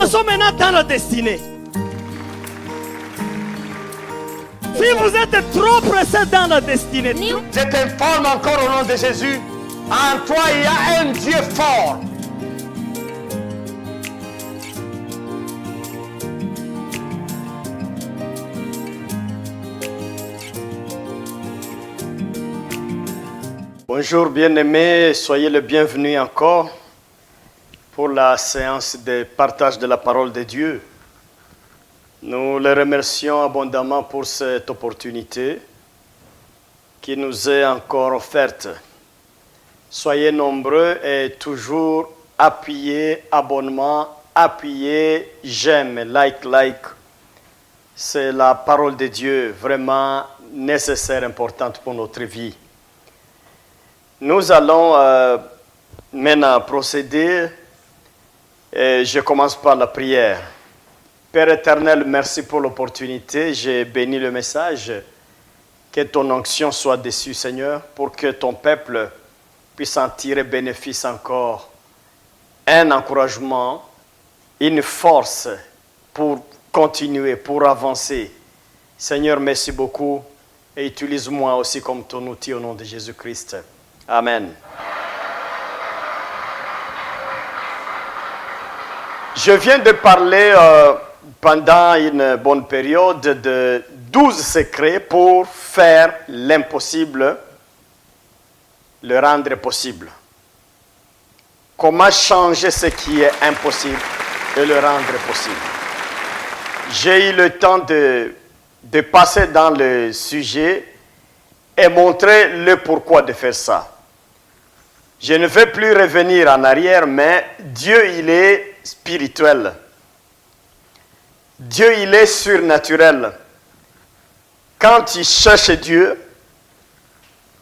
Nous sommes maintenant dans la destinée. Si vous êtes trop pressé dans la destinée, Je t'informe encore au nom de Jésus. En toi, il y a un Dieu fort. Bonjour bien-aimés, soyez le bienvenu encore pour la séance de partage de la parole de Dieu. Nous le remercions abondamment pour cette opportunité qui nous est encore offerte. Soyez nombreux et toujours appuyez, abonnement, appuyez, j'aime, like. C'est la parole de Dieu vraiment nécessaire, importante pour notre vie. Nous allons maintenant procéder et je commence par la prière. Père éternel, merci pour l'opportunité. J'ai béni le message. Que ton onction soit dessus, Seigneur, pour que ton peuple puisse en tirer bénéfice encore. Un encouragement, une force pour continuer, pour avancer. Seigneur, merci beaucoup et utilise-moi aussi comme ton outil au nom de Jésus-Christ. Amen. Je viens de parler pendant une bonne période de 12 secrets pour faire l'impossible, le rendre possible. Comment changer ce qui est impossible et le rendre possible. J'ai eu le temps de passer dans le sujet et montrer le pourquoi de faire ça. Je ne vais plus revenir en arrière, mais Dieu, il est spirituel. Dieu, il est surnaturel. Quand tu cherches Dieu,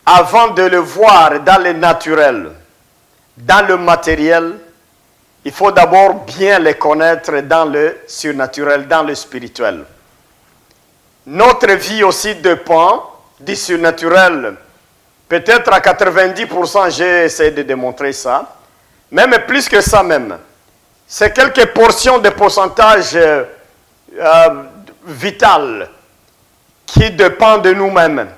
avant de le voir dans le naturel, dans le matériel, il faut d'abord bien le connaître dans le surnaturel, dans le spirituel. Notre vie aussi dépend du surnaturel. Peut-être à 90%, j'ai essayé de démontrer ça. Même plus que ça même. C'est quelques portions de pourcentage vital qui dépendent de nous-mêmes,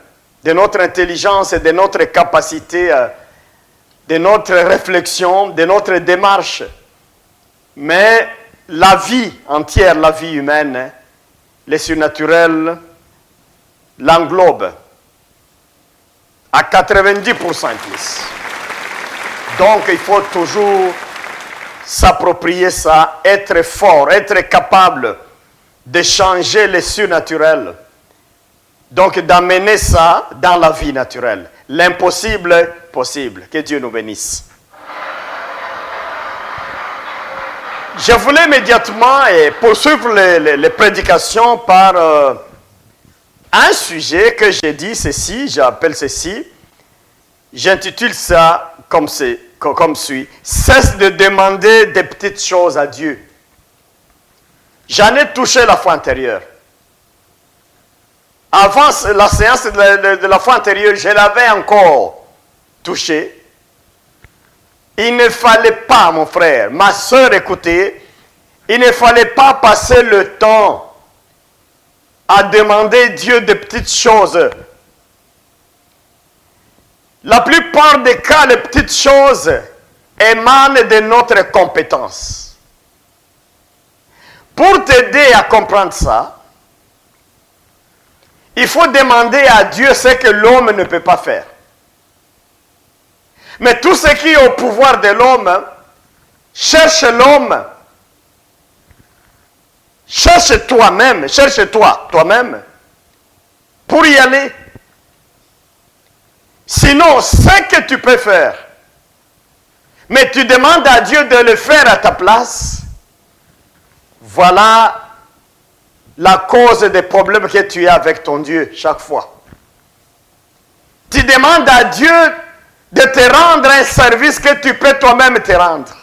de notre intelligence et de notre capacité, de notre réflexion, de notre démarche. Mais la vie entière, la vie humaine, le surnaturel l'englobe à 90% plus. Donc, il faut toujours s'approprier ça, être fort, être capable de changer le surnaturel. Donc, d'amener ça dans la vie naturelle. L'impossible, possible. Que Dieu nous bénisse. Je voulais immédiatement poursuivre les prédications par un sujet que j'ai dit ceci, j'appelle ceci, j'intitule ça comme suit. Cesse de demander des petites choses à Dieu. J'en ai touché la fois antérieure. Avant la séance de la fois antérieure, je l'avais encore touché. Il ne fallait pas, mon frère, ma soeur, écoutez, il ne fallait pas passer le temps à demander Dieu de petites choses. La plupart des cas, les petites choses émanent de notre compétence. Pour t'aider à comprendre ça, il faut demander à Dieu ce que l'homme ne peut pas faire. Mais tout ce qui est au pouvoir de l'homme, cherche l'homme. Cherche toi-même, toi-même, pour y aller. Sinon, ce que tu peux faire, mais tu demandes à Dieu de le faire à ta place, voilà la cause des problèmes que tu as avec ton Dieu chaque fois. Tu demandes à Dieu de te rendre un service que tu peux toi-même te rendre.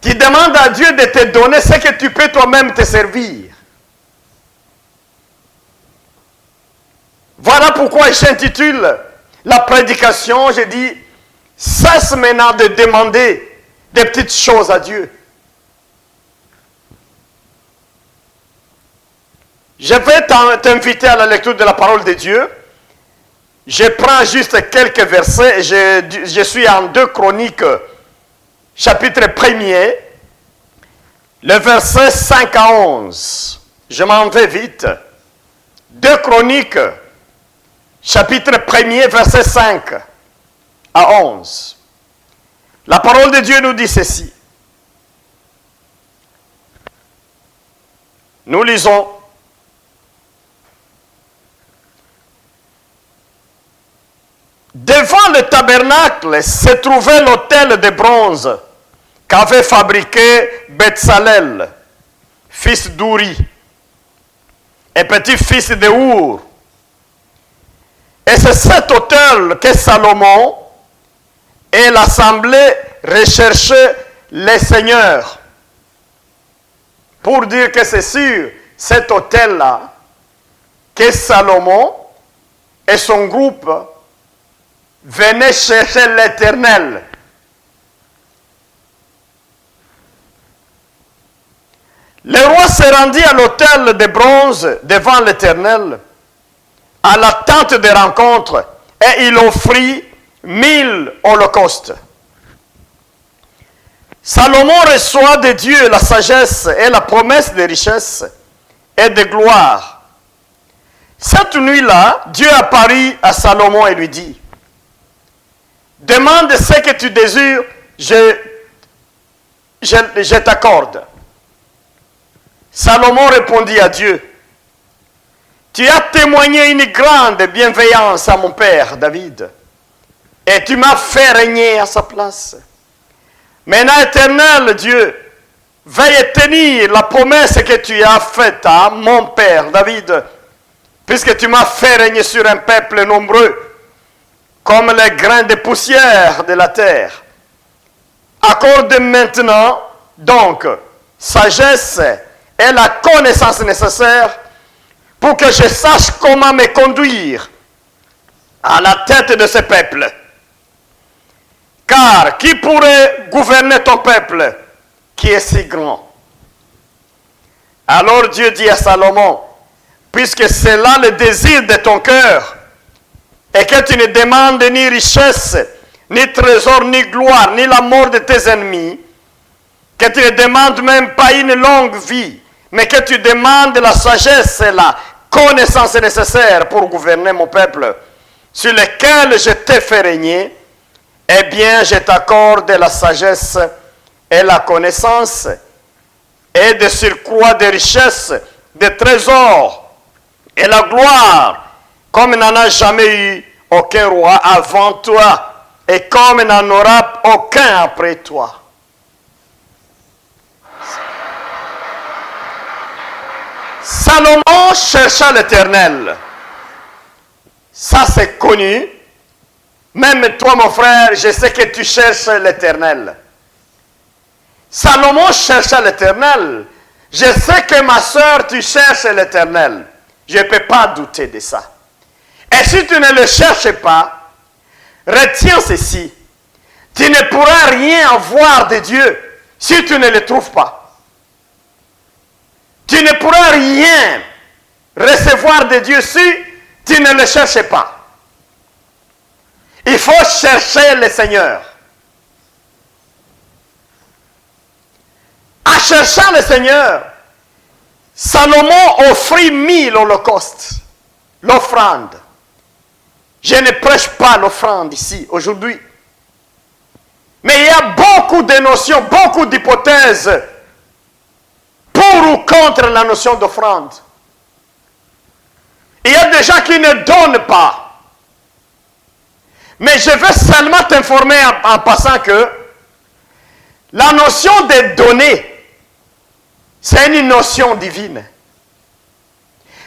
Tu demandes à Dieu de te donner ce que tu peux toi-même te servir. Voilà pourquoi j'intitule la prédication, je dis, cesse maintenant de demander des petites choses à Dieu. Je vais t'inviter à la lecture de la parole de Dieu. Je prends juste quelques versets. Je suis en 2 Chroniques, chapitre 1er, le verset 5 à 11. Je m'en vais vite. 2 Chroniques, chapitre 1er, verset 5 à 11. La parole de Dieu nous dit ceci. Nous lisons. Devant le tabernacle se trouvait l'autel de bronze qu'avait fabriqué Betsalel, fils d'Uri, et petit-fils de Our. Et c'est cet autel que Salomon et l'assemblée recherchaient les seigneurs. Pour dire que c'est sur cet autel-là que Salomon et son groupe venaient chercher l'Éternel. Le roi se rendit à l'autel de bronze devant l'Éternel, à la tente de rencontre, et il offrit 1000 holocaustes. Salomon reçoit de Dieu la sagesse et la promesse de richesse et de gloire. Cette nuit-là, Dieu apparut à Salomon et lui dit, « Demande ce que tu désires, je t'accorde. » Salomon répondit à Dieu, « Tu as témoigné une grande bienveillance à mon père David, et tu m'as fait régner à sa place. Maintenant, Éternel Dieu, veuille tenir la promesse que tu as faite à mon père David, puisque tu m'as fait régner sur un peuple nombreux, comme les grains de poussière de la terre. Accorde maintenant, donc, sagesse et la connaissance nécessaire pour que je sache comment me conduire à la tête de ce peuple. Car qui pourrait gouverner ton peuple qui est si grand? » Alors Dieu dit à Salomon, « Puisque c'est là le désir de ton cœur, et que tu ne demandes ni richesse, ni trésor, ni gloire, ni la mort de tes ennemis, que tu ne demandes même pas une longue vie, mais que tu demandes la sagesse et la connaissance nécessaire pour gouverner mon peuple, sur lequel je t'ai fait régner, eh bien, je t'accorde la sagesse et la connaissance, et de surcroît des richesses, des trésors, et la gloire, comme n'en a jamais eu aucun roi avant toi, et comme n'en aura aucun après toi. » Salomon chercha l'Éternel. Ça, c'est connu. Même toi, mon frère, je sais que tu cherches l'Éternel. Salomon chercha l'Éternel. Je sais que ma soeur, tu cherches l'Éternel. Je ne peux pas douter de ça. Et si tu ne le cherches pas, retiens ceci. Tu ne pourras rien avoir de Dieu si tu ne le trouves pas. Tu ne pourras rien recevoir de Dieu si tu ne le cherches pas. Il faut chercher le Seigneur. En cherchant le Seigneur, Salomon offrit 1000 holocaustes, l'offrande. Je ne prêche pas l'offrande ici, aujourd'hui. Mais il y a beaucoup de notions, beaucoup d'hypothèses pour ou contre la notion d'offrande. Il y a des gens qui ne donnent pas. Mais je veux seulement t'informer en passant que la notion de donner, c'est une notion divine.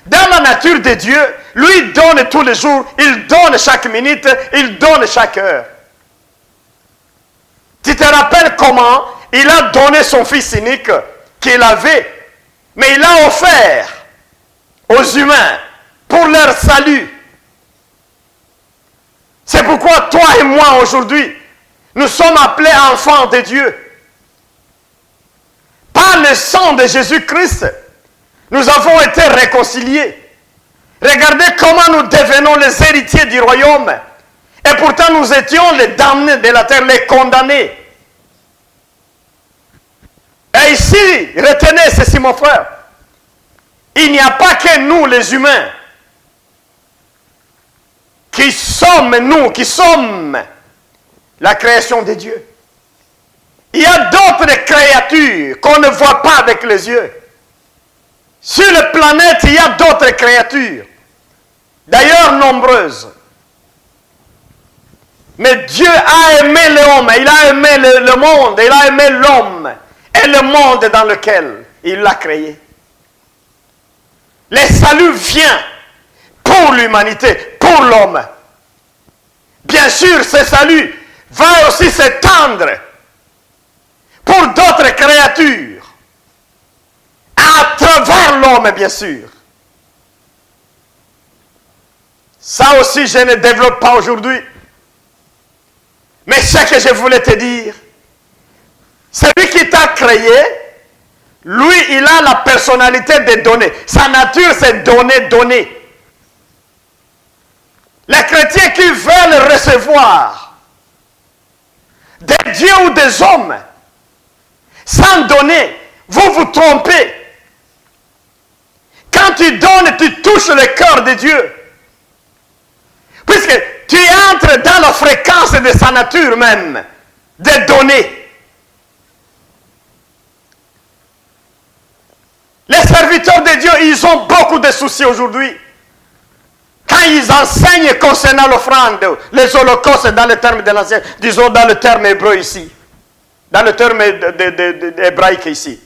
Dans la nature de Dieu, lui donne tous les jours, il donne chaque minute, il donne chaque heure. Tu te rappelles comment il a donné son fils unique qu'il avait, mais il l'a offert aux humains pour leur salut. C'est pourquoi toi et moi aujourd'hui, nous sommes appelés enfants de Dieu. Par le sang de Jésus-Christ, nous avons été réconciliés. Regardez comment nous devenons les héritiers du royaume. Et pourtant, nous étions les damnés de la terre, les condamnés. Et ici, retenez ceci, mon frère. Il n'y a pas que nous, les humains, qui sommes la création de Dieu. Il y a d'autres créatures qu'on ne voit pas avec les yeux. Sur la planète, il y a d'autres créatures, d'ailleurs nombreuses. Mais Dieu a aimé l'homme, il a aimé le monde, il a aimé l'homme et le monde dans lequel il l'a créé. Le salut vient pour l'humanité, pour l'homme. Bien sûr, ce salut va aussi s'étendre pour d'autres créatures, à travers l'homme, bien sûr. Ça aussi, je ne développe pas aujourd'hui. Mais ce que je voulais te dire, celui qui t'a créé, lui, il a la personnalité de donner. Sa nature, c'est donner. Les chrétiens qui veulent recevoir des dieux ou des hommes, sans donner, vous vous trompez. Quand tu donnes, tu touches le cœur de Dieu. Puisque tu entres dans la fréquence de sa nature même, de donner. Les serviteurs de Dieu, ils ont beaucoup de soucis aujourd'hui. Quand ils enseignent concernant l'offrande, les holocaustes dans le terme de l'ancien, disons dans le terme hébreu ici, dans le terme hébraïque ici.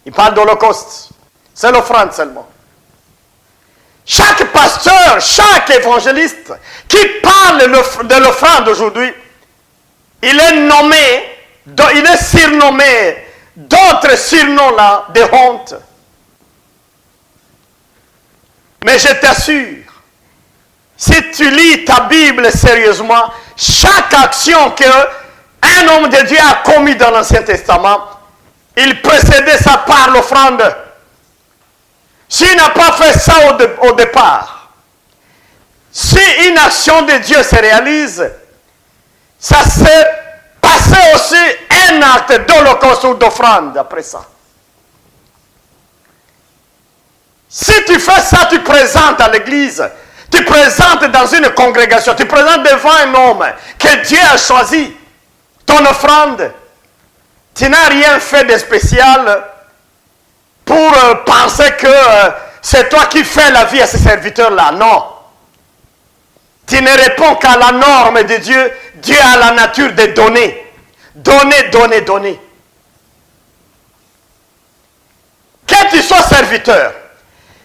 Ils parlent d'holocauste. C'est l'offrande seulement. Chaque pasteur, chaque évangéliste qui parle de l'offrande aujourd'hui, il est nommé, il est surnommé d'autres surnoms là, de honte. Mais je t'assure, si tu lis ta Bible sérieusement, chaque action qu'un homme de Dieu a commis dans l'Ancien Testament, il précédait ça par l'offrande. S'il n'a pas fait ça au départ, si une action de Dieu se réalise, ça s'est passé aussi un acte d'holocauste ou d'offrande après ça. Si tu fais ça, tu présentes à l'église, tu présentes dans une congrégation, tu présentes devant un homme que Dieu a choisi, ton offrande. Tu n'as rien fait de spécial pour penser que c'est toi qui fais la vie à ces serviteurs-là. Non. Tu ne réponds qu'à la norme de Dieu. Dieu a la nature de donner. Donner. Que tu sois serviteur,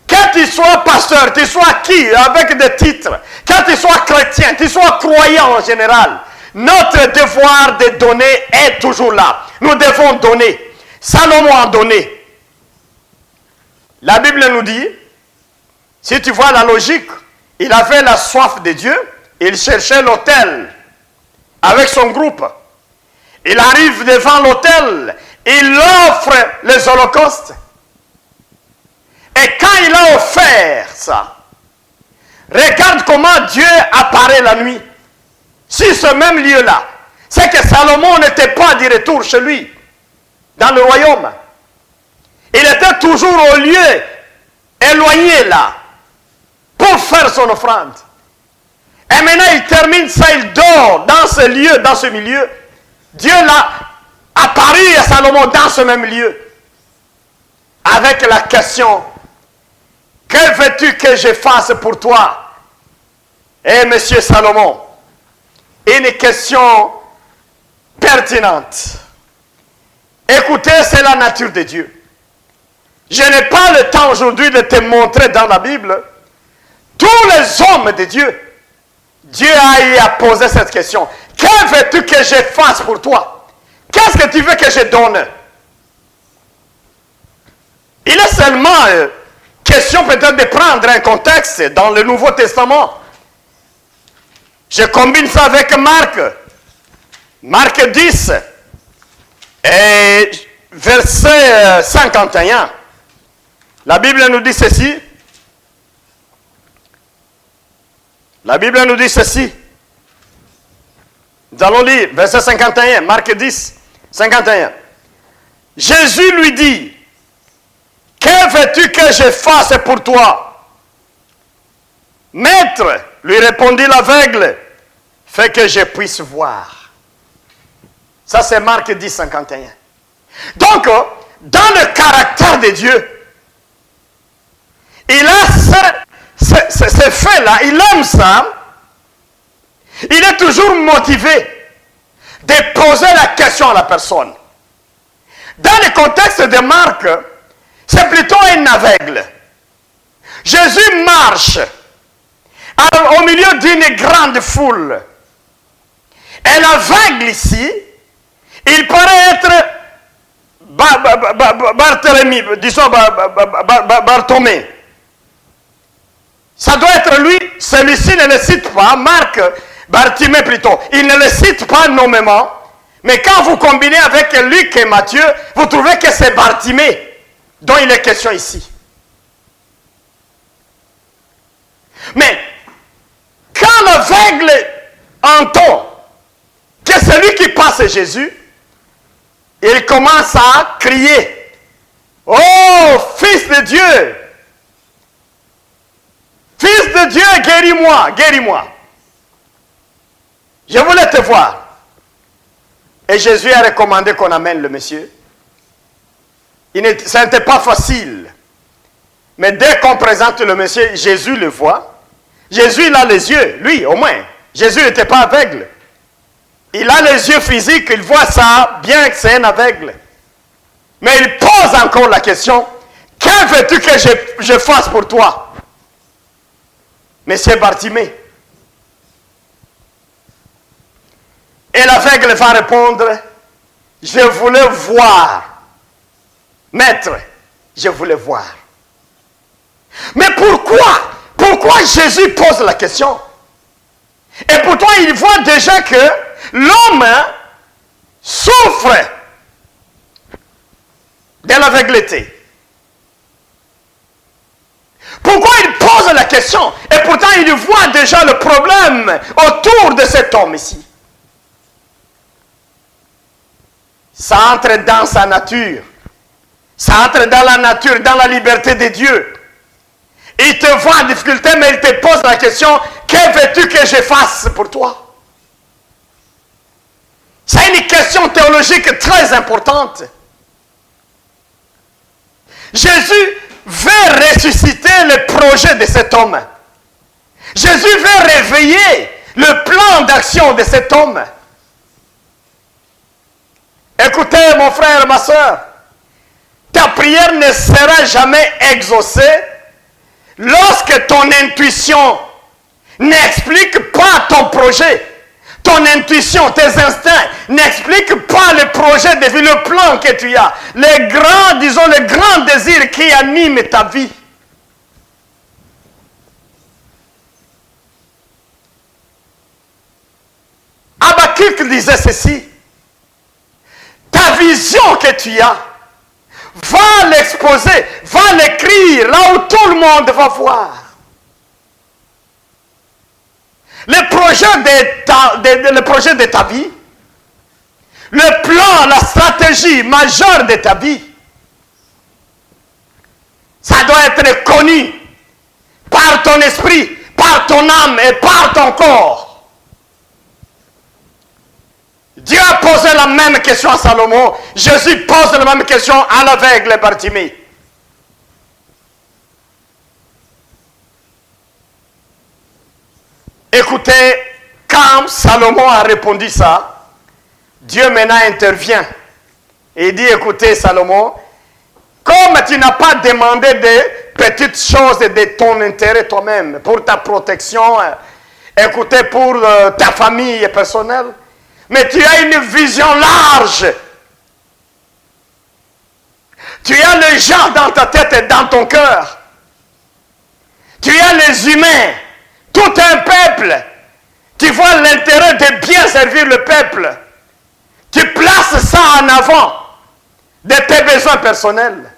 que tu sois pasteur, tu sois qui, avec des titres, que tu sois chrétien, tu sois croyant en général, notre devoir de donner est toujours là. Nous devons donner. Salomon a donné. La Bible nous dit, si tu vois la logique, il avait la soif de Dieu, il cherchait l'autel avec son groupe. Il arrive devant l'autel, il offre les holocaustes. Et quand il a offert ça, regarde comment Dieu apparaît la nuit. Sur ce même lieu-là, c'est que Salomon n'était pas de retour chez lui, dans le royaume. Il était toujours au lieu éloigné là, pour faire son offrande. Et maintenant il termine ça, il dort dans ce lieu, dans ce milieu. Dieu l'a apparu à Salomon dans ce même lieu, avec la question, que veux-tu que je fasse pour toi? Et monsieur Salomon, une question pertinente. Écoutez, c'est la nature de Dieu. Je n'ai pas le temps aujourd'hui de te montrer dans la Bible tous les hommes de Dieu. Dieu a posé cette question. Que veux-tu que je fasse pour toi? Qu'est-ce que tu veux que je donne? Il est seulement question peut-être de prendre un contexte dans le Nouveau Testament. Je combine ça avec Marc. Marc 10. Et verset 51, la Bible nous dit ceci. La Bible nous dit ceci. Nous allons lire verset 51, Marc 10, 51. Jésus lui dit, « Que veux-tu que je fasse pour toi? » « Maître, lui répondit l'aveugle, « fais que je puisse voir. » Ça c'est Marc 10, 51. Donc, dans le caractère de Dieu, il a ce fait-là, il aime ça, il est toujours motivé de poser la question à la personne. Dans le contexte de Marc, c'est plutôt un aveugle. Jésus marche au milieu d'une grande foule. Et l'aveugle ici, il paraît être Barthélemy, disons Barthomée. Ça doit être lui, celui-ci ne le cite pas, Marc, Barthélemy plutôt, il ne le cite pas nommément, mais quand vous combinez avec Luc et Matthieu, vous trouvez que c'est Barthélemy dont il est question ici. Mais quand l'aveugle entend que c'est lui qui passe Jésus, il commence à crier, « Oh, Fils de Dieu! Fils de Dieu, guéris-moi, guéris-moi! Je voulais te voir. » Et Jésus a recommandé qu'on amène le monsieur. Ça n'était pas facile. Mais dès qu'on présente le monsieur, Jésus le voit. Jésus, il a les yeux, lui au moins. Jésus n'était pas aveugle. Il a les yeux physiques, il voit ça, bien que c'est un aveugle. Mais il pose encore la question, « Que veux-tu que je fasse pour toi ?» Monsieur Bartimée. Et l'aveugle va répondre, « Je voulais voir. Maître, je voulais voir. » Mais pourquoi? Pourquoi Jésus pose la question? Et pourtant, il voit déjà que l'homme souffre de l'aveugleté. Pourquoi il pose la question? Et pourtant, il voit déjà le problème autour de cet homme ici. Ça entre dans sa nature. Ça entre dans la nature, dans la liberté de Dieu. Il te voit en difficulté, mais il te pose la question, que veux-tu que je fasse pour toi? C'est une question théologique très importante. Jésus veut ressusciter le projet de cet homme. Jésus veut réveiller le plan d'action de cet homme. Écoutez, mon frère, ma soeur, ta prière ne sera jamais exaucée lorsque ton intuition n'explique pas ton projet. Ton intuition, tes instincts n'expliquent pas le projet de vie, le plan que tu as. Les grands désirs qui animent ta vie. Habakkuk disait ceci. Ta vision que tu as, va l'exposer, va l'écrire là où tout le monde va voir. Le projet de ta vie, le plan, la stratégie majeure de ta vie, ça doit être connu par ton esprit, par ton âme et par ton corps. Dieu a posé la même question à Salomon. Jésus pose la même question à l'aveugle Bartimée. Écoutez, quand Salomon a répondu ça, Dieu maintenant intervient. Et il dit, écoutez Salomon, comme tu n'as pas demandé des petites choses de ton intérêt toi-même, pour ta protection, écoutez, pour ta famille personnelle, mais tu as une vision large. Tu as les gens dans ta tête et dans ton cœur. Tu as les humains, tout un peuple. Tu vois l'intérêt de bien servir le peuple. Tu places ça en avant. de tes besoins personnels.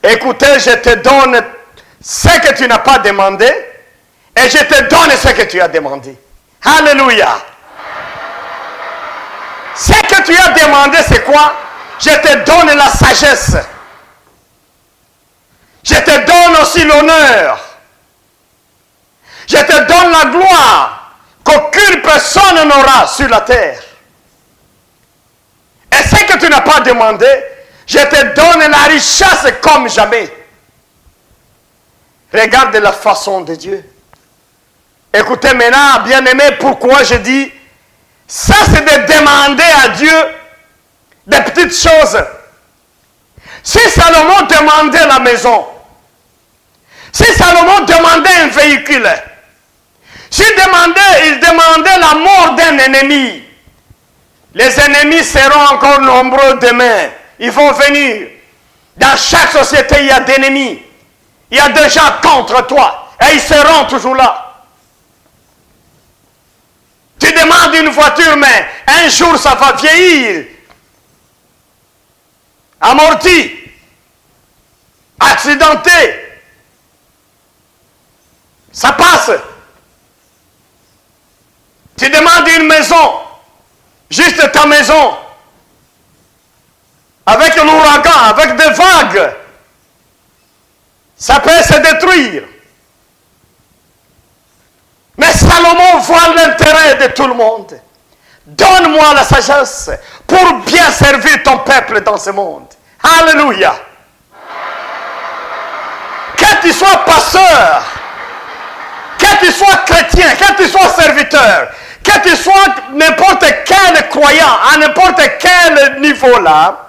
Écoutez, je te donne ce que tu n'as pas demandé et je te donne ce que tu as demandé. Alléluia. Ce que tu as demandé, c'est quoi? Je te donne la sagesse. Je te donne aussi l'honneur. Je te donne la gloire qu'aucune personne n'aura sur la terre. Et ce que tu n'as pas demandé, je te donne la richesse comme jamais. Regarde la façon de Dieu. Écoutez maintenant, bien-aimés, pourquoi je dis, ça c'est de demander à Dieu des petites choses. Si Salomon demandait la maison, si Salomon demandait un véhicule, il demandait la mort d'un ennemi, les ennemis seront encore nombreux demain. Ils vont venir. Dans chaque société, il y a des ennemis. Il y a des gens contre toi. Et ils seront toujours là. Tu demandes une voiture, mais un jour, ça va vieillir. Amorti. Accidenté. Ça passe. Tu demandes une maison. Juste ta maison. Avec l'ouragan, avec des vagues. Ça peut se détruire. Mais Salomon voit l'intérêt de tout le monde. Donne-moi la sagesse pour bien servir ton peuple dans ce monde. Alléluia. Que tu sois pasteur, que tu sois chrétien, que tu sois serviteur, que tu sois n'importe quel croyant, à n'importe quel niveau là,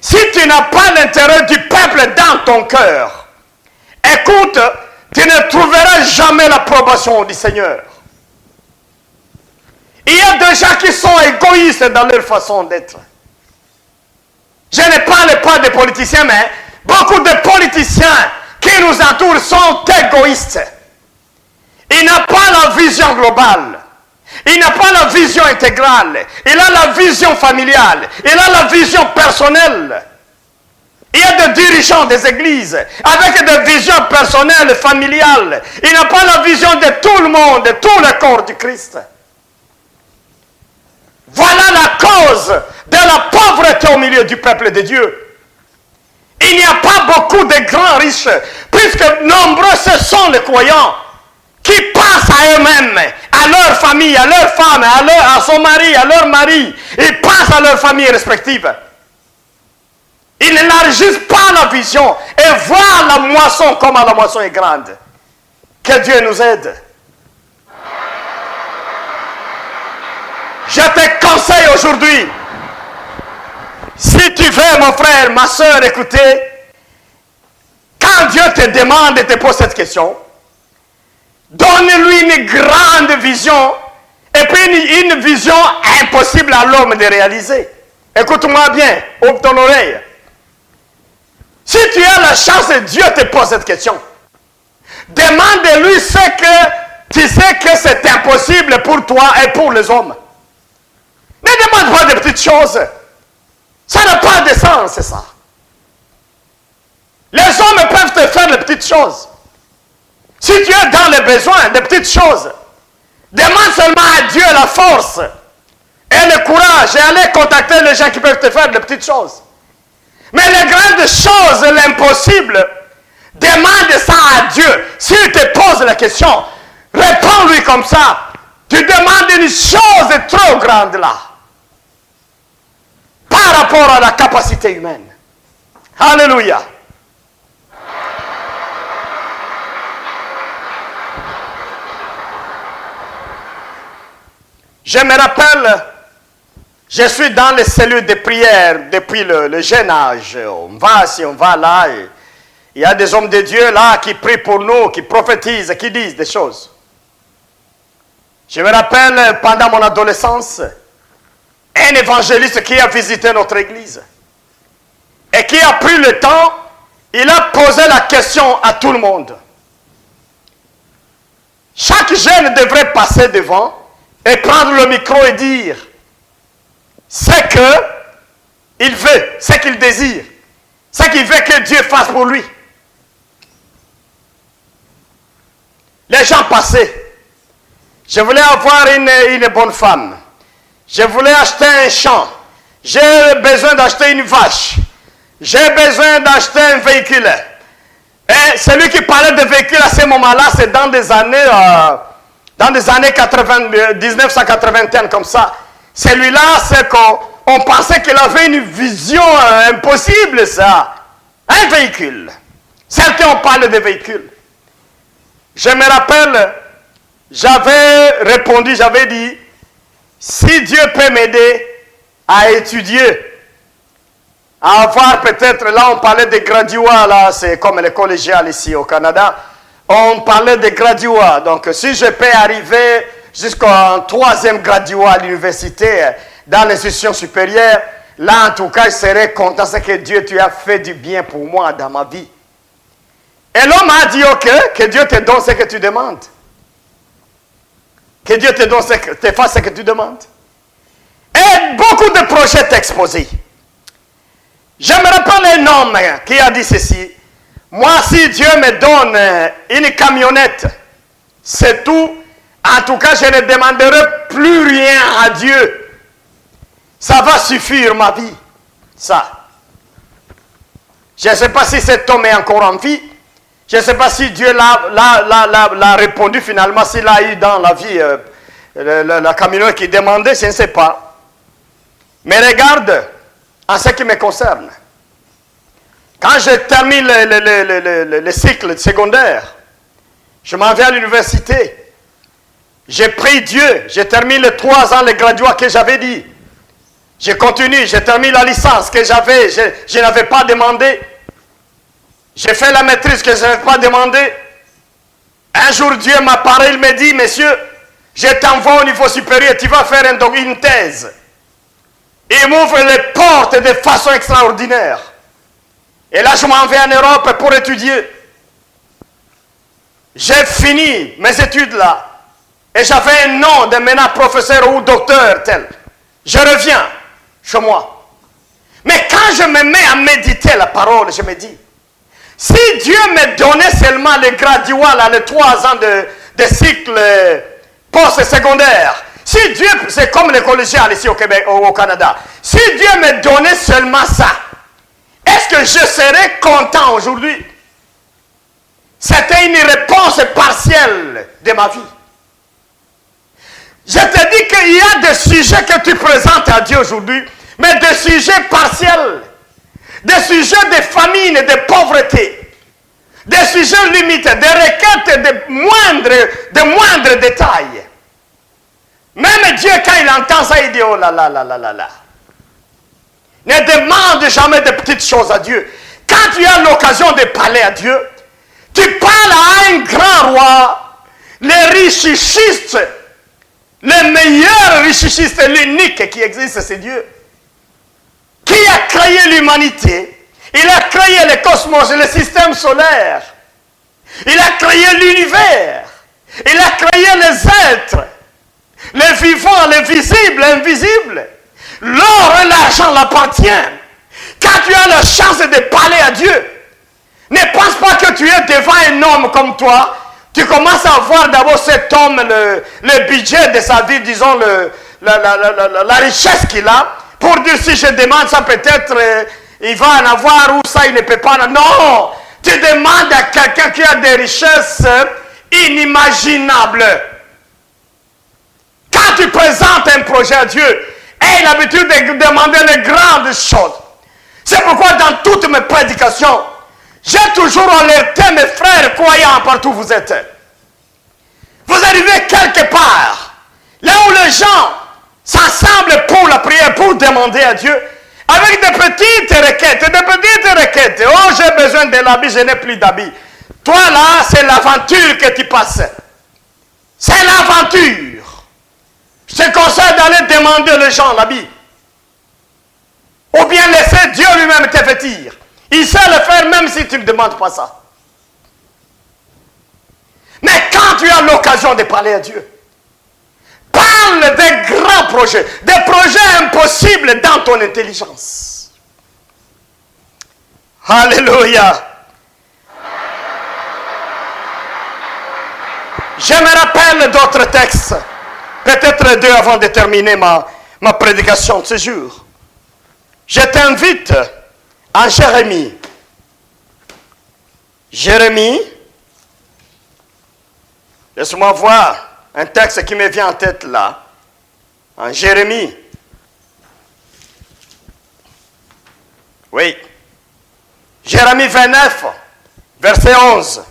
si tu n'as pas l'intérêt du peuple dans ton cœur, écoute, tu ne trouveras jamais l'approbation du Seigneur. Il y a des gens qui sont égoïstes dans leur façon d'être. Je ne parle pas des politiciens, mais beaucoup de politiciens qui nous entourent sont égoïstes. Il n'a pas la vision globale. Il n'a pas la vision intégrale. Il a la vision familiale. Il a la vision personnelle. Il y a des dirigeants des églises avec des visions personnelles, familiales. Il n'a pas la vision de tout le monde, de tout le corps du Christ. Voilà la cause de la pauvreté au milieu du peuple de Dieu. Il n'y a pas beaucoup de grands riches, puisque nombreux ce sont les croyants qui pensent à eux-mêmes, à leur famille, à leur femme, à son mari, à leur mari. Ils pensent à leur famille respective. Ils n'élargissent pas la vision et voient la moisson comme la moisson est grande. Que Dieu nous aide. Je te conseille aujourd'hui, si tu veux, mon frère, ma soeur, écoutez, quand Dieu te demande et te pose cette question, donne-lui une grande vision et puis une vision impossible à l'homme de réaliser. Écoute-moi bien, ouvre ton oreille. Si tu as la chance et Dieu te pose cette question, demande-lui ce que tu sais que c'est impossible pour toi et pour les hommes. Ne demande pas de petites choses. Ça n'a pas de sens, c'est ça. Les hommes peuvent te faire les petites choses. Si tu es dans les besoins, des petites choses, demande seulement à Dieu la force et le courage et aller contacter les gens qui peuvent te faire les petites choses. Mais les grandes choses, l'impossible, demande ça à Dieu. S'il te pose la question, réponds-lui comme ça. Tu demandes une chose trop grande là, par rapport à la capacité humaine. Alléluia. Je me rappelle, je suis dans les cellules de prière depuis le jeune âge. On va ici, on va là. Il y a des hommes de Dieu là qui prient pour nous, qui prophétisent, qui disent des choses. Je me rappelle pendant mon adolescence, un évangéliste qui a visité notre église et qui a pris le temps, il a posé la question à tout le monde. Chaque jeune devrait passer devant et prendre le micro et dire ce que il veut, ce qu'il désire, ce qu'il veut que Dieu fasse pour lui. Les gens passaient. Je voulais avoir une bonne femme. Je voulais acheter un champ. J'ai besoin d'acheter une vache. J'ai besoin d'acheter un véhicule. Et celui qui parlait de véhicule à ce moment-là, c'est dans des années 1981 comme ça. Celui-là, c'est qu'on pensait qu'il avait une vision impossible, ça. Un véhicule. Celle qui on parle de véhicule. Je me rappelle, j'avais répondu, j'avais dit, si Dieu peut m'aider à étudier, à avoir peut-être, là on parlait des graduats, là c'est comme les collégiales ici au Canada, on parlait des graduats, donc si je peux arriver jusqu'au 3e graduat à l'université, dans l'institution supérieure, là en tout cas je serais content, c'est que Dieu tu as fait du bien pour moi dans ma vie. Et l'homme a dit, ok, que Dieu te donne ce que tu demandes. Que Dieu te donne te fasse ce que tu demandes. Et beaucoup de projets étaient exposés. Je me rappelle un homme qui a dit ceci. Moi, si Dieu me donne une camionnette, c'est tout. En tout cas, je ne demanderai plus rien à Dieu. Ça va suffire ma vie. Ça. Je ne sais pas si cet homme est encore en vie. Je ne sais pas si Dieu l'a répondu finalement, s'il a eu dans la vie la camionnette qui demandait, je ne sais pas. Mais regarde, en ce qui me concerne, quand je termine le cycle secondaire, je m'en vais à l'université. J'ai pris Dieu, j'ai terminé les 3 ans, les graduats que j'avais dit. Je continue, j'ai terminé la licence que j'avais, je n'avais pas demandé. J'ai fait la maîtrise que je n'avais pas demandé. Un jour, Dieu m'apparaît, il me dit, monsieur, je t'envoie au niveau supérieur, tu vas faire une thèse. Il m'ouvre les portes de façon extraordinaire. Et là, je m'en vais en Europe pour étudier. J'ai fini mes études là. Et j'avais un nom de maintenant professeur ou docteur tel. Je reviens chez moi. Mais quand je me mets à méditer la parole, je me dis, si Dieu me donnait seulement les graduats, là, les 3 ans de cycle post-secondaire, si Dieu, c'est comme les collégiales ici au Québec, au Canada, si Dieu me donnait seulement ça, est-ce que je serais content aujourd'hui? C'était une réponse partielle de ma vie. Je te dis qu'il y a des sujets que tu présentes à Dieu aujourd'hui, mais des sujets partiels. Des sujets de famine et de pauvreté, des sujets limités, des requêtes de moindres détails. Même Dieu, quand il entend ça, il dit, oh là là là là là là. Ne demande jamais de petites choses à Dieu. Quand tu as l'occasion de parler à Dieu, tu parles à un grand roi, les richichistes, le meilleur richichistes, l'unique qui existe, c'est Dieu. Qui a créé l'humanité? Il a créé le cosmos, le système solaire. Il a créé l'univers. Il a créé les êtres. Les vivants, les visibles, l'invisible. L'or et l'argent l'appartiennent. Quand tu as la chance de parler à Dieu, ne pense pas que tu es devant un homme comme toi. Tu commences à voir d'abord cet homme, le budget de sa vie, disons, la richesse qu'il a. Pour dire si je demande ça, peut-être il va en avoir ou ça, il ne peut pas. Non, tu demandes à quelqu'un qui a des richesses inimaginables. Quand tu présentes un projet à Dieu, aie l'habitude de demander les grandes choses. C'est pourquoi dans toutes mes prédications, j'ai toujours alerté mes frères croyants partout où vous êtes. Vous arrivez quelque part, là où les gens s'assemblent pour la prière, pour demander à Dieu, avec des petites requêtes. Oh, j'ai besoin de l'habit, je n'ai plus d'habit. Toi là, c'est l'aventure que tu passes. C'est l'aventure. Je te conseille d'aller demander les gens l'habit. Ou bien laisser Dieu lui-même te vêtir. Il sait le faire même si tu ne demandes pas ça. Mais quand tu as l'occasion de parler à Dieu, parle des grands projets, des projets impossibles dans ton intelligence. Alléluia. Je me rappelle d'autres textes, peut-être deux avant de terminer ma prédication de ce jour. Je t'invite en Jérémie. Jérémie, laisse-moi voir un texte qui me vient en tête là. En Jérémie. Oui. Jérémie 29, verset 11.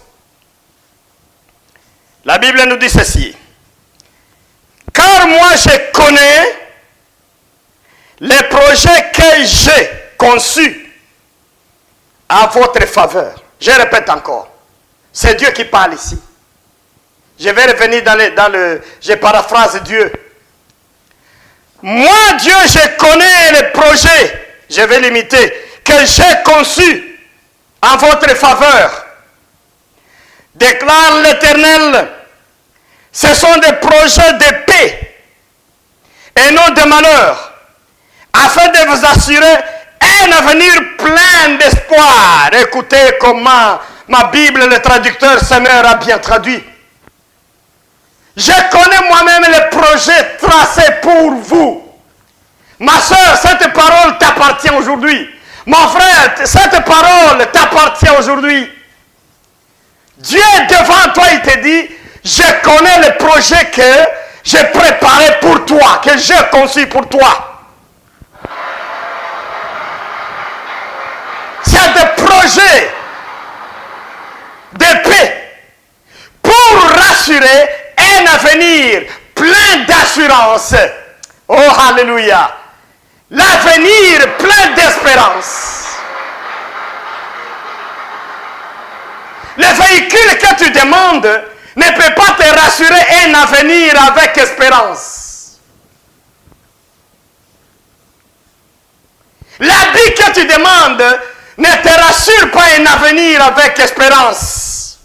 La Bible nous dit ceci. Car moi je connais les projets que j'ai conçus à votre faveur. Je répète encore. C'est Dieu qui parle ici. Je vais revenir je paraphrase Dieu. Moi, Dieu, je connais les projets, je vais l'imiter, que j'ai conçus en votre faveur. Déclare l'Éternel, ce sont des projets de paix et non de malheur, afin de vous assurer un avenir plein d'espoir. Écoutez comment ma Bible, le traducteur Seigneur a bien traduit. Je connais moi-même les projets tracés pour vous. Ma soeur, cette parole t'appartient aujourd'hui. Mon frère, cette parole t'appartient aujourd'hui. Dieu est devant toi, il te dit, je connais les projets que j'ai préparés pour toi, que j'ai conçus pour toi. C'est des projets de paix pour rassurer un avenir plein d'assurance. Oh, alléluia. L'avenir plein d'espérance. Le véhicule que tu demandes ne peut pas te rassurer un avenir avec espérance. L'habit que tu demandes ne te rassure pas un avenir avec espérance.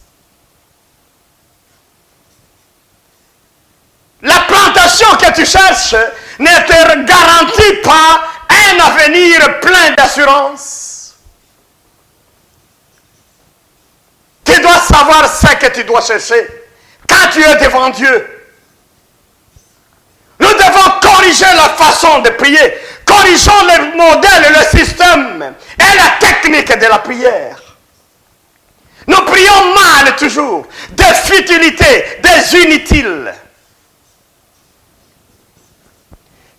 La plantation que tu cherches ne te garantit pas un avenir plein d'assurance. Tu dois savoir ce que tu dois chercher quand tu es devant Dieu. Nous devons corriger la façon de prier. Corrigeons le modèle, le système et la technique de la prière. Nous prions mal toujours, des futilités, des inutiles.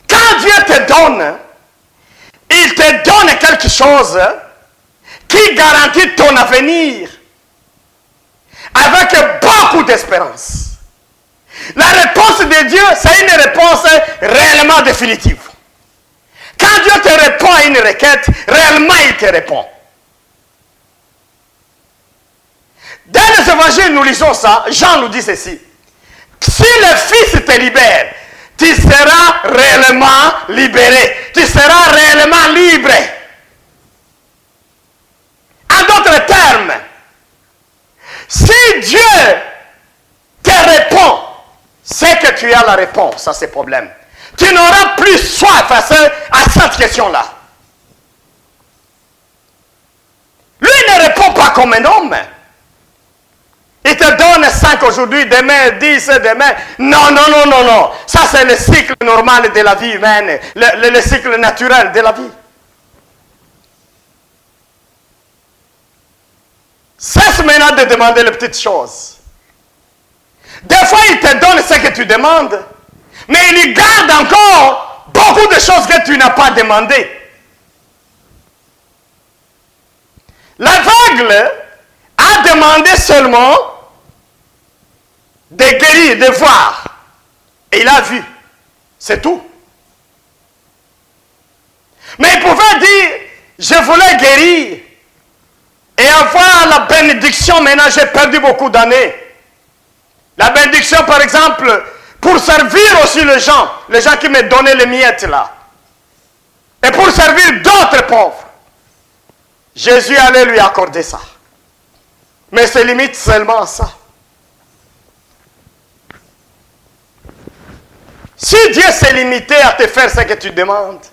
Quand Dieu te donne, il te donne quelque chose qui garantit ton avenir avec beaucoup d'espérance. La réponse de Dieu, c'est une réponse réellement définitive. Quand Dieu te répond à une requête, réellement il te répond. Dans les évangiles, nous lisons ça. Jean nous dit ceci. Si le Fils te libère, tu seras réellement libéré. Tu seras réellement libre. En d'autres termes, si Dieu te répond, c'est que tu as la réponse à ces problèmes. Tu n'auras plus soif à cette question-là. Lui ne répond pas comme un homme. Il te donne 5 aujourd'hui, demain 10, demain. Non, non, non, non, non. Ça, c'est le cycle normal de la vie humaine, le cycle naturel de la vie. Cesse maintenant de demander les petites choses. Des fois, il te donne ce que tu demandes, mais il garde encore beaucoup de choses que tu n'as pas demandées. L'aveugle a demandé seulement de guérir, de voir. Et il a vu. C'est tout. Mais il pouvait dire, je voulais guérir et avoir la bénédiction. Maintenant, j'ai perdu beaucoup d'années. La bénédiction, par exemple, pour servir aussi les gens qui me donnaient les miettes là. Et pour servir d'autres pauvres. Jésus allait lui accorder ça. Mais c'est limite seulement à ça. Si Dieu s'est limité à te faire ce que tu demandes,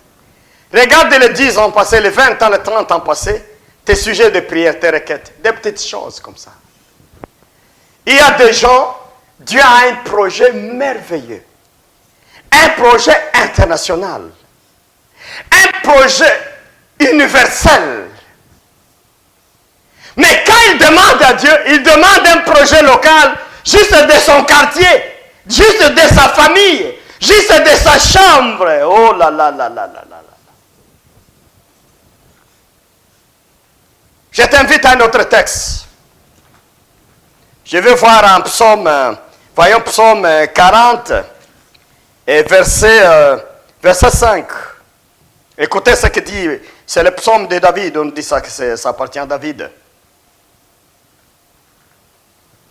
regarde les 10 ans passés, les 20 ans, les 30 ans passés, tes sujets de prière, tes requêtes, des petites choses comme ça. Il y a des gens, Dieu a un projet merveilleux, un projet international, un projet universel. Mais quand il demande à Dieu, il demande un projet local, juste de son quartier, juste de sa famille, juste de sa chambre. Oh là là là là là là. Je t'invite à un autre texte. Je vais voir un psaume, voyons psaume 40 et verset 5. Écoutez ce que dit, c'est le psaume de David, on dit ça que ça appartient à David.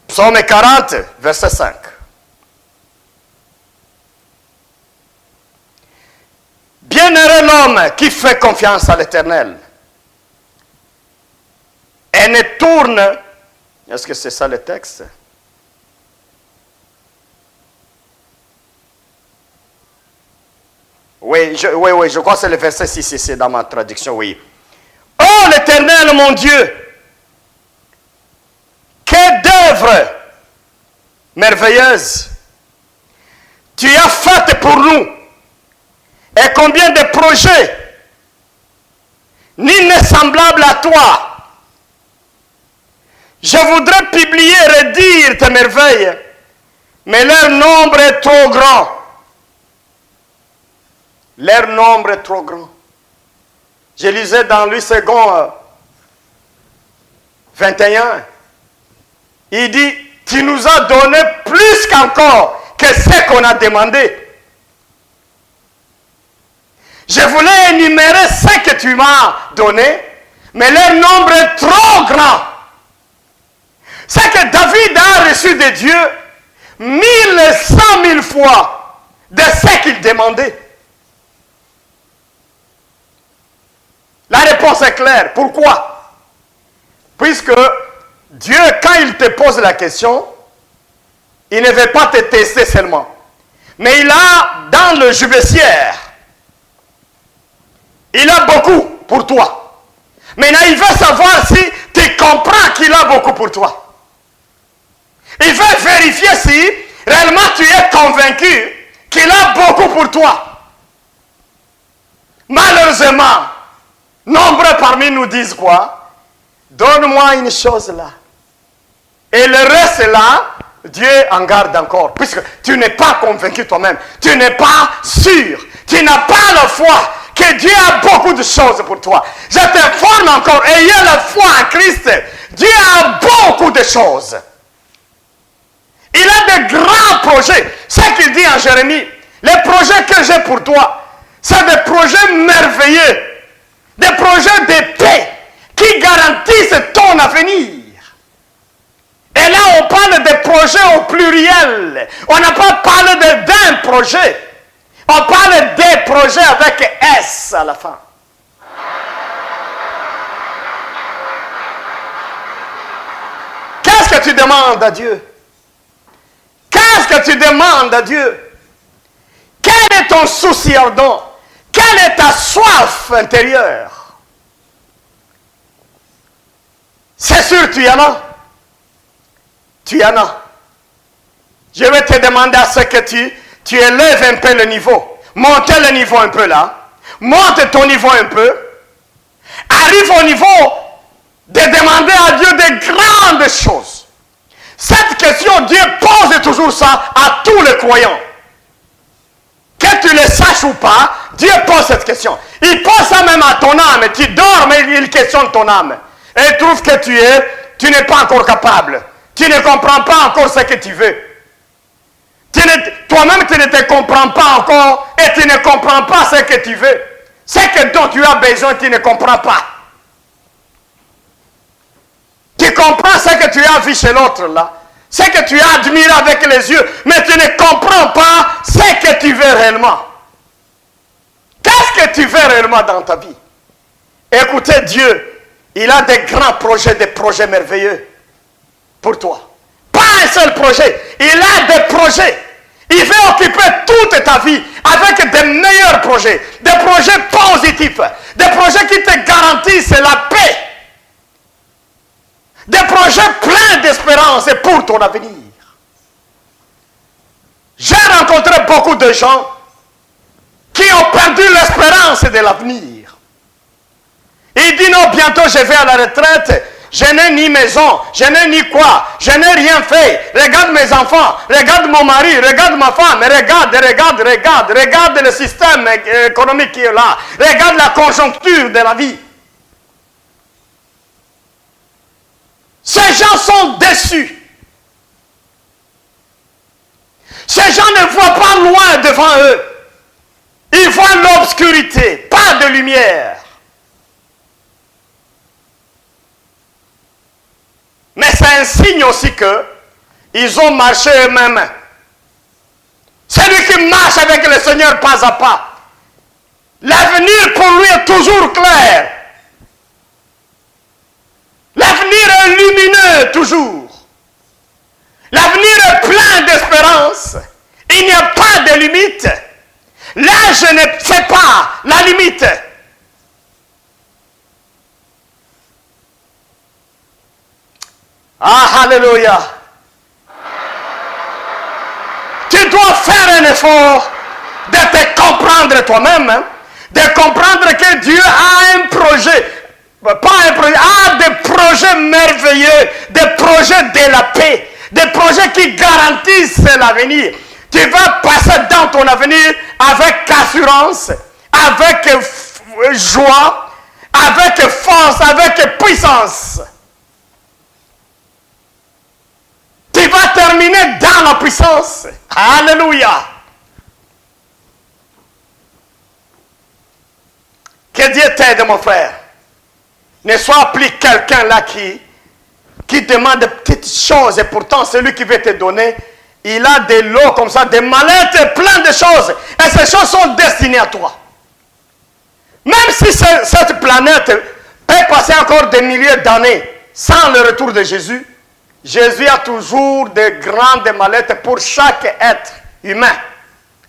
Psaume 40, verset 5. Bienheureux l'homme qui fait confiance à l'Éternel et ne tourne. Est-ce que c'est ça le texte? Oui, je crois que c'est le verset 6, c'est dans ma traduction, oui. Oh l'Éternel, mon Dieu, que d'œuvres merveilleuses tu as faites pour nous, et combien de projets, nul n'est semblable à toi. Je voudrais publier et redire tes merveilles, mais leur nombre est trop grand. Leur nombre est trop grand. Je lisais dans Louis II 21. Il dit, tu nous as donné plus qu'encore que ce qu'on a demandé. Je voulais énumérer ce que tu m'as donné, mais leur nombre est trop grand. C'est que David a reçu de Dieu 1100 000 fois de ce qu'il demandait. La réponse est claire. Pourquoi? Puisque Dieu, quand il te pose la question, il ne veut pas te tester seulement. Mais il a dans le jubileciaire, il a beaucoup pour toi. Maintenant, il veut savoir si tu comprends qu'il a beaucoup pour toi. Il veut vérifier si réellement tu es convaincu qu'il a beaucoup pour toi. Malheureusement, nombreux parmi nous disent quoi? Donne-moi une chose là. Et le reste là, Dieu en garde encore. Puisque tu n'es pas convaincu toi-même. Tu n'es pas sûr. Tu n'as pas la foi que Dieu a beaucoup de choses pour toi. Je t'informe encore, ayez la foi en Christ. Dieu a beaucoup de choses. Il a de grands projets. C'est ce qu'il dit en Jérémie. Les projets que j'ai pour toi, c'est des projets merveilleux. Des projets de paix qui garantissent ton avenir. Et là, on parle de projets au pluriel. On n'a pas parlé d'un projet. On parle des projets avec S à la fin. Qu'est-ce que tu demandes à Dieu? Qu'est-ce que tu demandes à Dieu? Quel est ton souci ardent? Quelle est ta soif intérieure? C'est sûr, tu y en as. Tu y en as. Je vais te demander à ce que tu élèves un peu le niveau. Monte le niveau un peu là. Monte ton niveau un peu. Arrive au niveau de demander à Dieu de grandes choses. Cette question, Dieu pose toujours ça à tous les croyants. Que tu le saches ou pas, Dieu pose cette question. Il pose ça même à ton âme. Tu dors, mais il questionne ton âme. Et il trouve que tu n'es pas encore capable. Tu ne comprends pas encore ce que tu veux. Toi-même, tu ne te comprends pas encore et tu ne comprends pas ce que tu veux. Ce dont tu as besoin, tu ne comprends pas. Tu comprends ce que tu as vu chez l'autre là. Ce que tu as admiré avec les yeux, mais tu ne comprends pas ce que tu veux réellement. Qu'est-ce que tu veux réellement dans ta vie? Écoutez, Dieu, il a des grands projets, des projets merveilleux pour toi. Pas un seul projet, il a des projets. Il veut occuper toute ta vie avec des meilleurs projets, des projets positifs, des projets qui te garantissent la paix Des projets pleins d'espérance et pour ton avenir. J'ai rencontré beaucoup de gens qui ont perdu l'espérance de l'avenir. Ils disent non, bientôt je vais à la retraite, je n'ai ni maison, je n'ai ni quoi, je n'ai rien fait. Regarde mes enfants, regarde mon mari, regarde ma femme, regarde le système économique qui est là, regarde la conjoncture de la vie. Ces gens sont déçus. Ces gens ne voient pas loin devant eux. Ils voient l'obscurité, pas de lumière. Mais c'est un signe aussi que ils ont marché eux-mêmes. Celui qui marche avec le Seigneur pas à pas, l'avenir pour lui est toujours clair. L'avenir est lumineux toujours. L'avenir est plein d'espérance. Il n'y a pas de limite. L'âge ne fait pas la limite. Ah, alléluia. Tu dois faire un effort de te comprendre toi-même, hein, de comprendre que Dieu a un projet. Pas un projet, des projets merveilleux, des projets de la paix, des projets qui garantissent l'avenir. Tu vas passer dans ton avenir avec assurance, avec joie, avec force, avec puissance. Tu vas terminer dans la puissance. Alléluia. Que Dieu t'aide, mon frère. Ne sois plus quelqu'un là qui demande de petites choses et pourtant celui qui veut te donner, il a des lots comme ça, des mallettes, plein de choses. Et ces choses sont destinées à toi. Même si cette planète peut passer encore des milliers d'années sans le retour de Jésus, Jésus a toujours de grandes mallettes pour chaque être humain.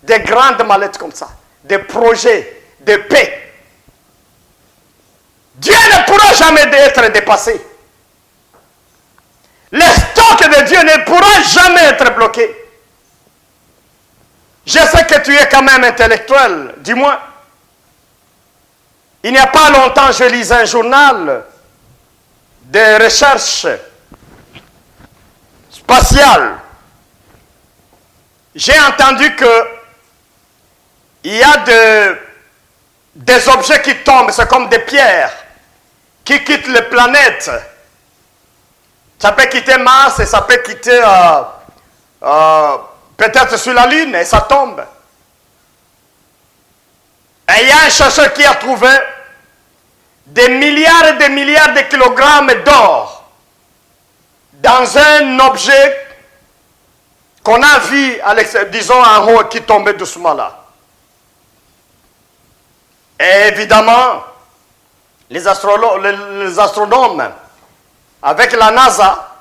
Des grandes mallettes comme ça. Des projets de paix. Dieu ne pourra jamais être dépassé. Le stock de Dieu ne pourra jamais être bloqué. Je sais que tu es quand même intellectuel, dis-moi. Il n'y a pas longtemps, je lisais un journal de recherche spatiale. J'ai entendu que il y a des objets qui tombent, c'est comme des pierres, qui quittent la planète. Ça peut quitter Mars et ça peut quitter peut-être sur la Lune et ça tombe. Et il y a un chercheur qui a trouvé des milliards et des milliards de kilogrammes d'or dans un objet qu'on a vu, disons en haut, qui tombait doucement là. Et évidemment, les astronomes, avec la NASA,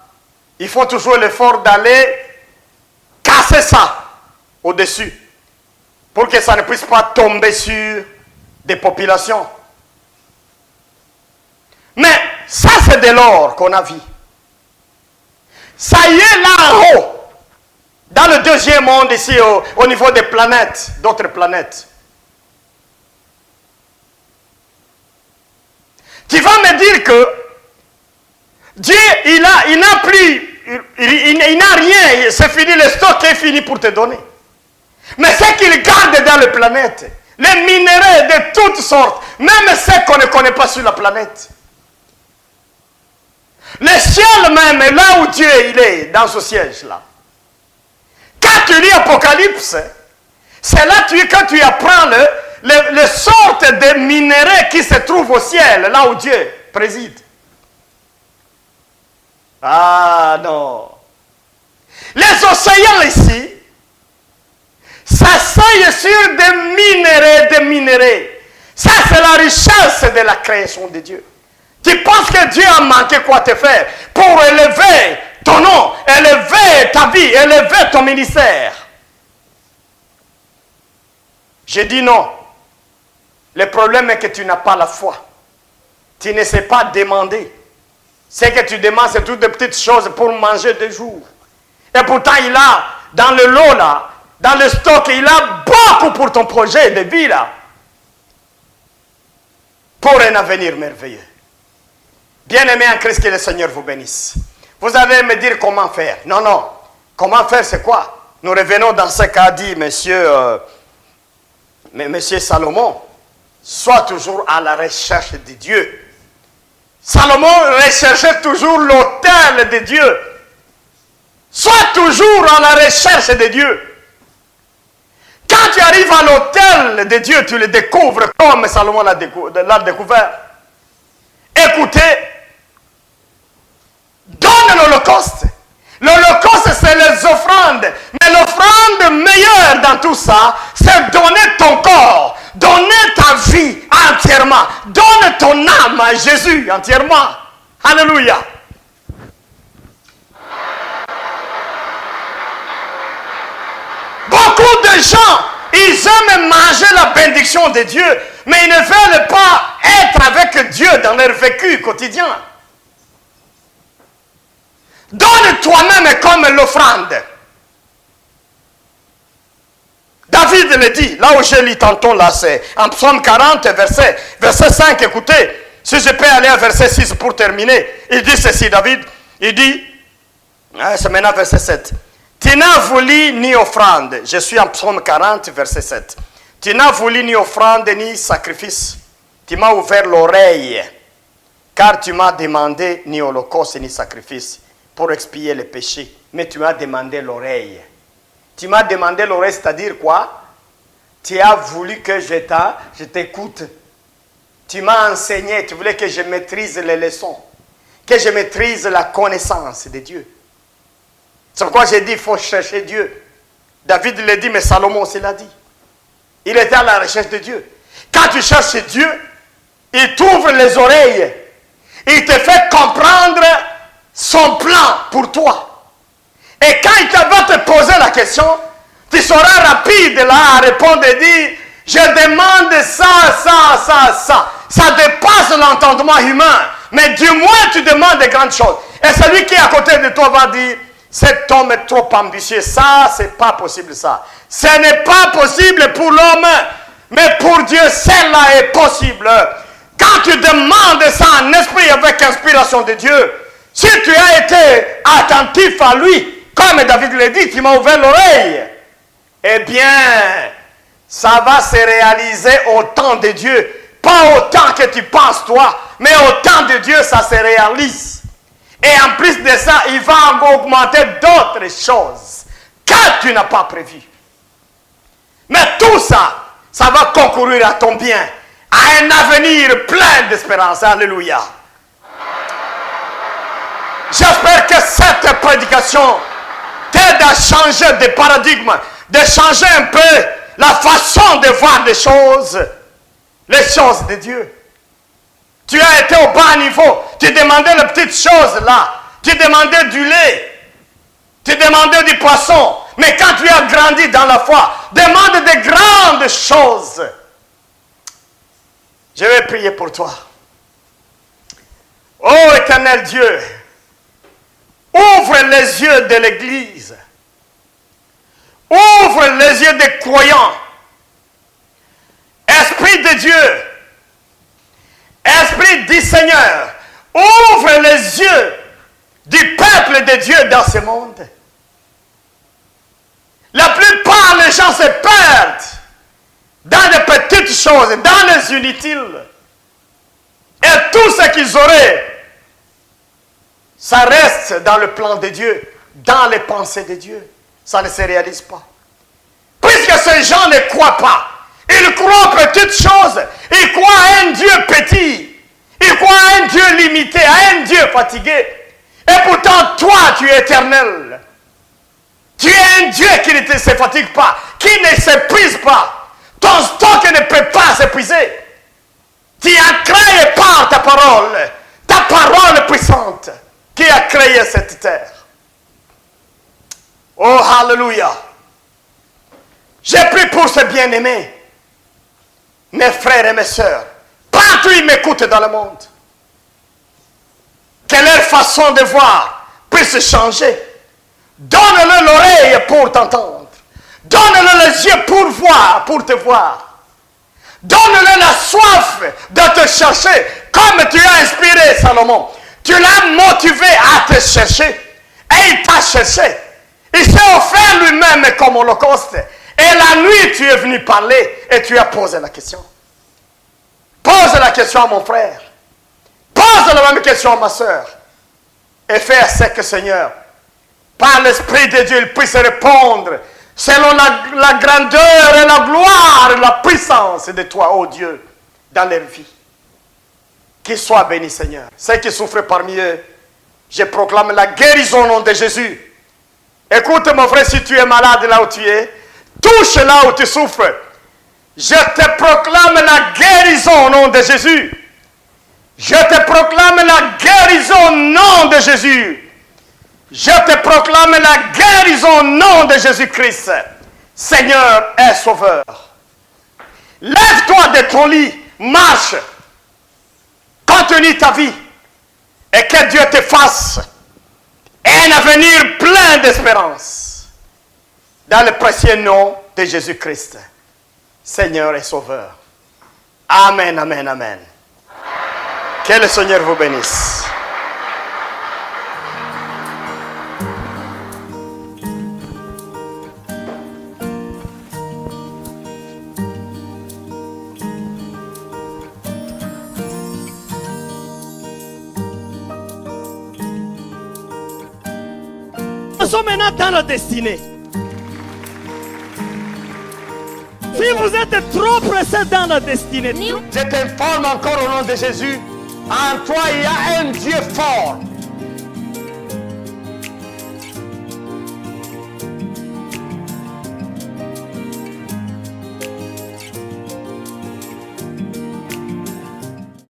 ils font toujours l'effort d'aller casser ça au-dessus pour que ça ne puisse pas tomber sur des populations. Mais ça, c'est de l'or qu'on a vu. Ça y est là en haut, dans le deuxième monde ici, au niveau des planètes, d'autres planètes. Tu vas me dire que Dieu, il n'a plus, il n'a rien, c'est fini, le stock est fini pour te donner. Mais ce qu'il garde dans la planète, les minéraux de toutes sortes, même ceux qu'on ne connaît pas sur la planète. Le ciel même, là où Dieu il est, dans ce siège-là. Quand tu lis Apocalypse, c'est là quand tu apprends les sortes de minéraux qui se trouvent au ciel, là où Dieu préside. Ah non. Les océans ici, ça s'aille sur des minéraux. Ça, c'est la richesse de la création de Dieu. Tu penses que Dieu a manqué quoi te faire pour élever ton nom, élever ta vie, élever ton ministère? J'ai dit non. Le problème est que tu n'as pas la foi. Tu ne sais pas demander. Ce que tu demandes, c'est toutes des petites choses pour manger de jour. Et pourtant, il a, dans le lot là, dans le stock, il a beaucoup pour ton projet de vie là. Pour un avenir merveilleux. Bien-aimés en Christ, que le Seigneur vous bénisse. Vous allez me dire comment faire. Non, non. Comment faire, c'est quoi? Nous revenons dans ce qu'a dit monsieur Salomon. Sois toujours à la recherche de Dieu. Salomon recherchait toujours l'autel de Dieu. Sois toujours à la recherche de Dieu. Quand tu arrives à l'autel de Dieu, tu le découvres comme Salomon l'a découvert. Écoutez, donne l'Holocauste. L'Holocauste, c'est les offrandes. Mais l'offrande meilleure dans tout ça, c'est donner ton corps, donner ta vie entièrement. Donne ton âme à Jésus entièrement. Alléluia. Beaucoup de gens, ils aiment manger la bénédiction de Dieu, mais ils ne veulent pas être avec Dieu dans leur vécu quotidien. Donne toi-même comme l'offrande. David le dit, là où je lis tantôt, là, c'est en psaume 40, verset 5, écoutez, si je peux aller à verset 6 pour terminer, il dit ceci, David, il dit, c'est maintenant verset 7, tu n'as voulu ni offrande, je suis en psaume 40, verset 7, tu n'as voulu ni offrande ni sacrifice, tu m'as ouvert l'oreille, car tu m'as demandé ni holocauste ni sacrifice, pour expier les péchés, mais tu m'as demandé l'oreille. Tu m'as demandé l'oreille, c'est-à-dire quoi? Tu as voulu que je t'écoute. Tu m'as enseigné, tu voulais que je maîtrise les leçons, que je maîtrise la connaissance de Dieu. C'est pourquoi j'ai dit, il faut chercher Dieu. David l'a dit, mais Salomon aussi l'a dit. Il était à la recherche de Dieu. Quand tu cherches Dieu, il t'ouvre les oreilles. Il te fait comprendre son plan pour toi. Et quand il va te poser la question, tu seras rapide là à répondre et dire, je demande ça. Ça dépasse l'entendement humain. Mais du moins tu demandes de grandes choses. Et celui qui est à côté de toi va dire, cet homme est trop ambitieux. Ça, c'est pas possible ça. Ce n'est pas possible pour l'homme, mais pour Dieu, cela est possible. Quand tu demandes ça en esprit avec inspiration de Dieu, si tu as été attentif à lui, comme David l'a dit, tu m'as ouvert l'oreille, eh bien, ça va se réaliser au temps de Dieu. Pas au temps que tu penses toi, mais au temps de Dieu, ça se réalise. Et en plus de ça, il va augmenter d'autres choses que tu n'as pas prévues. Mais tout ça, ça va concourir à ton bien, à un avenir plein d'espérance. Alléluia. J'espère que cette prédication t'aide à changer de paradigme, de changer un peu la façon de voir les choses de Dieu. Tu as été au bas niveau, tu demandais les petites choses là, tu demandais du lait, tu demandais du poisson, mais quand tu as grandi dans la foi, demande de grandes choses. Je vais prier pour toi. Ô éternel Dieu, ouvre les yeux de l'Église. Ouvre les yeux des croyants. Esprit de Dieu. Esprit du Seigneur. Ouvre les yeux du peuple de Dieu dans ce monde. La plupart des gens se perdent dans des petites choses, dans les inutiles. Et tout ce qu'ils auraient, ça reste dans le plan de Dieu, dans les pensées de Dieu. Ça ne se réalise pas. Puisque ces gens ne croient pas, ils croient aux petites choses, ils croient à un Dieu petit, ils croient à un Dieu limité, à un Dieu fatigué. Et pourtant, toi, tu es éternel. Tu es un Dieu qui ne se fatigue pas, qui ne s'épuise pas. Ton stock ne peut pas s'épuiser. Tu as créé par ta parole puissante, qui a créé cette terre. Oh, alléluia. J'ai prié pour ces bien-aimés, mes frères et mes sœurs, partout ils m'écoutent dans le monde. que leur façon de voir puisse changer. Donne-leur l'oreille pour t'entendre. Donne-leur les yeux pour voir, pour te voir. Donne-leur la soif de te chercher, comme tu as inspiré Salomon. Tu l'as motivé à te chercher, et il t'a cherché. Il s'est offert lui-même comme holocauste. Et la nuit, tu es venu parler et tu as posé la question. Pose la question à mon frère. Pose la même question à ma soeur. Et fais à ce que, Seigneur, par l'Esprit de Dieu, il puisse répondre selon la grandeur et la gloire et la puissance de toi, ô Dieu, dans leur vie. Qu'ils soient bénis, Seigneur. Ceux qui souffrent parmi eux, je proclame la guérison au nom de Jésus. Écoute, mon frère, si tu es malade là où tu es, touche là où tu souffres. Je te proclame la guérison au nom de Jésus. Je te proclame la guérison au nom de Jésus. Je te proclame la guérison au nom de Jésus-Christ. Seigneur et Sauveur. Lève-toi de ton lit, marche. Continue ta vie. Et que Dieu te fasse un avenir plein d'espérance. Dans le précieux nom de Jésus-Christ. Seigneur et Sauveur. Amen, amen, amen. Que le Seigneur vous bénisse. Nous sommes maintenant dans la destinée. Si vous êtes trop pressé dans la destinée, Je t'informe encore au nom de Jésus. En toi, il y a un Dieu fort.